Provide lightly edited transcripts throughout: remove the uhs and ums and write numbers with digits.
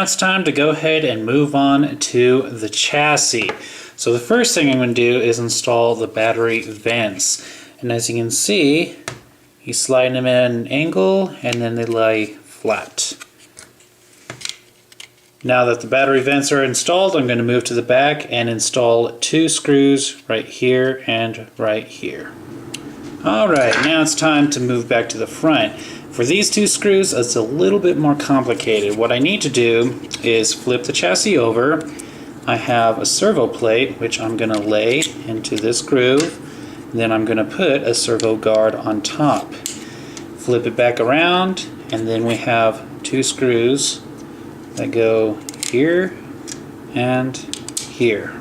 it's time to go ahead and move on to the chassis. So the first thing I'm going to do is install the battery vents. And as you can see, you slide them at an angle and then they lie flat. Now that the battery vents are installed, I'm going to move to the back and install 2 screws right here and right here. Alright, now it's time to move back to the front. For these 2 screws, it's a little bit more complicated. What I need to do is flip the chassis over. I have a servo plate, which I'm going to lay into this groove. Then I'm going to put a servo guard on top. Flip it back around, and then we have 2 screws that go here and here.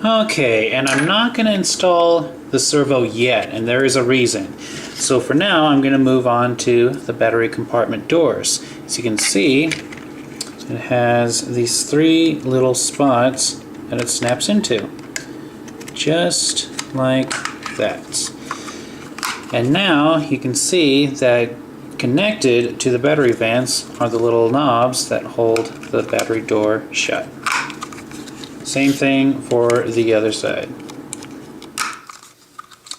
Okay, and I'm not going to install the servo yet, and there is a reason. So for now, I'm going to move on to the battery compartment doors. As you can see, it has these 3 little spots that it snaps into. Just like that. And now you can see that connected to the battery vents are the little knobs that hold the battery door shut. Same thing for the other side.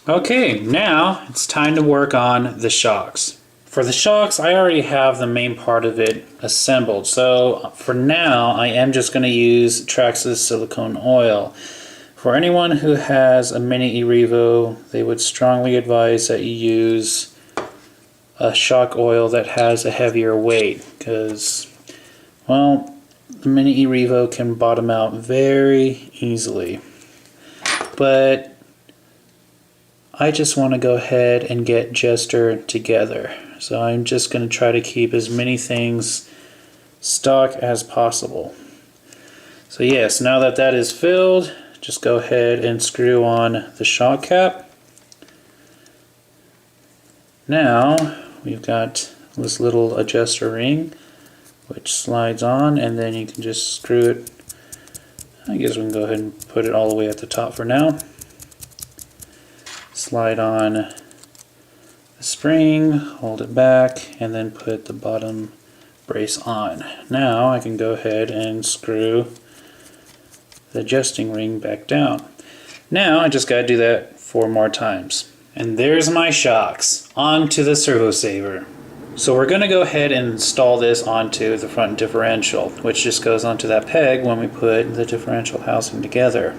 Okay, now it's time to work on the shocks. For the shocks, I already have the main part of it assembled. So for now, I am just going to use Traxxas silicone oil. For anyone who has a mini E-Revo, they would strongly advise that you use a shock oil that has a heavier weight, because, well, the mini E-Revo can bottom out very easily. But I just want to go ahead and get Jester together. So I'm just going to try to keep as many things stock as possible. So yes, now that that is filled, just go ahead and screw on the shock cap. Now we've got this little adjuster ring which slides on, and then you can just screw it. I guess we can go ahead and put it all the way at the top for now. Slide on the spring, hold it back, and then put the bottom brace on. Now I can go ahead and screw the adjusting ring back down. Now I just got to do that 4 more times. And there's my shocks onto the servo saver. So we're going to go ahead and install this onto the front differential, which just goes onto that peg when we put the differential housing together.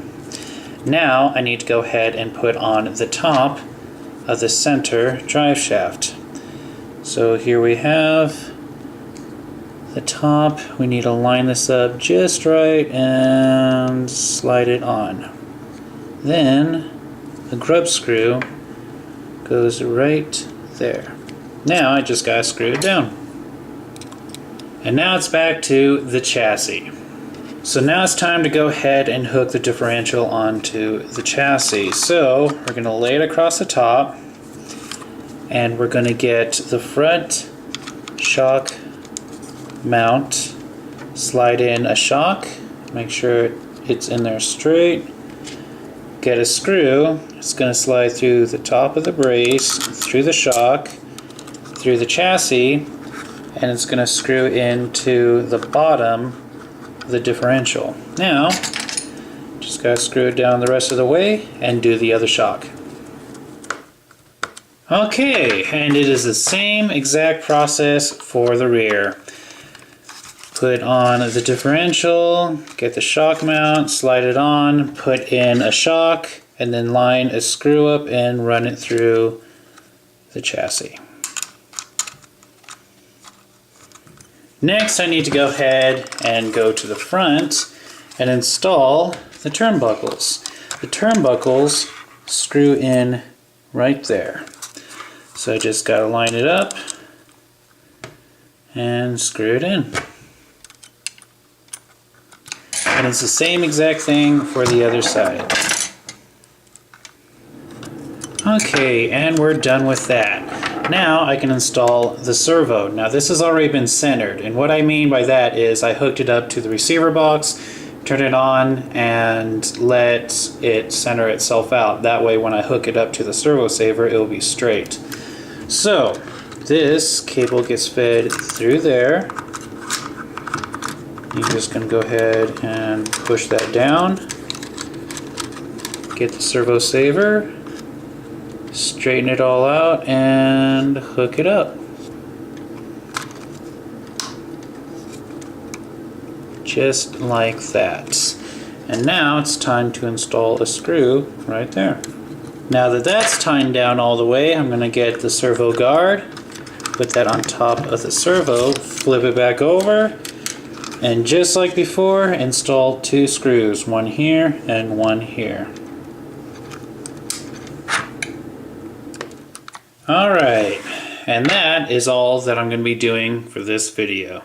Now I need to go ahead and put on the top of the center drive shaft. So here we have the top. We need to line this up just right and slide it on. Then the grub screw goes right there. Now I just gotta screw it down. And now it's back to the chassis. So now it's time to go ahead and hook the differential onto the chassis. So we're gonna lay it across the top, and we're gonna get the front shock mount, slide in a shock, make sure it's in there straight, get a screw. It's going to slide through the top of the brace, through the shock, through the chassis, and it's going to screw into the bottom of the differential. Now just got to screw it down the rest of the way and do the other shock. Okay, and it is the same exact process for the rear. Put on the differential, get the shock mount, slide it on, put in a shock, and then line a screw up and run it through the chassis. Next, I need to go ahead and go to the front and install the turnbuckles. The turnbuckles screw in right there. So I just got to line it up and screw it in. And it's the same exact thing for the other side. Okay, and we're done with that. Now I can install the servo. Now this has already been centered, and what I mean by that is I hooked it up to the receiver box, turn it on, and let it center itself out. That way when I hook it up to the servo saver, it will be straight. So this cable gets fed through there. You're just going to go ahead and push that down. Get the servo saver, straighten it all out, and hook it up. Just like that. And now it's time to install a screw right there. Now that that's tightened down all the way, I'm going to get the servo guard, put that on top of the servo, flip it back over, and just like before, install 2 screws, one here and one here. Alright, and that is all that I'm going to be doing for this video.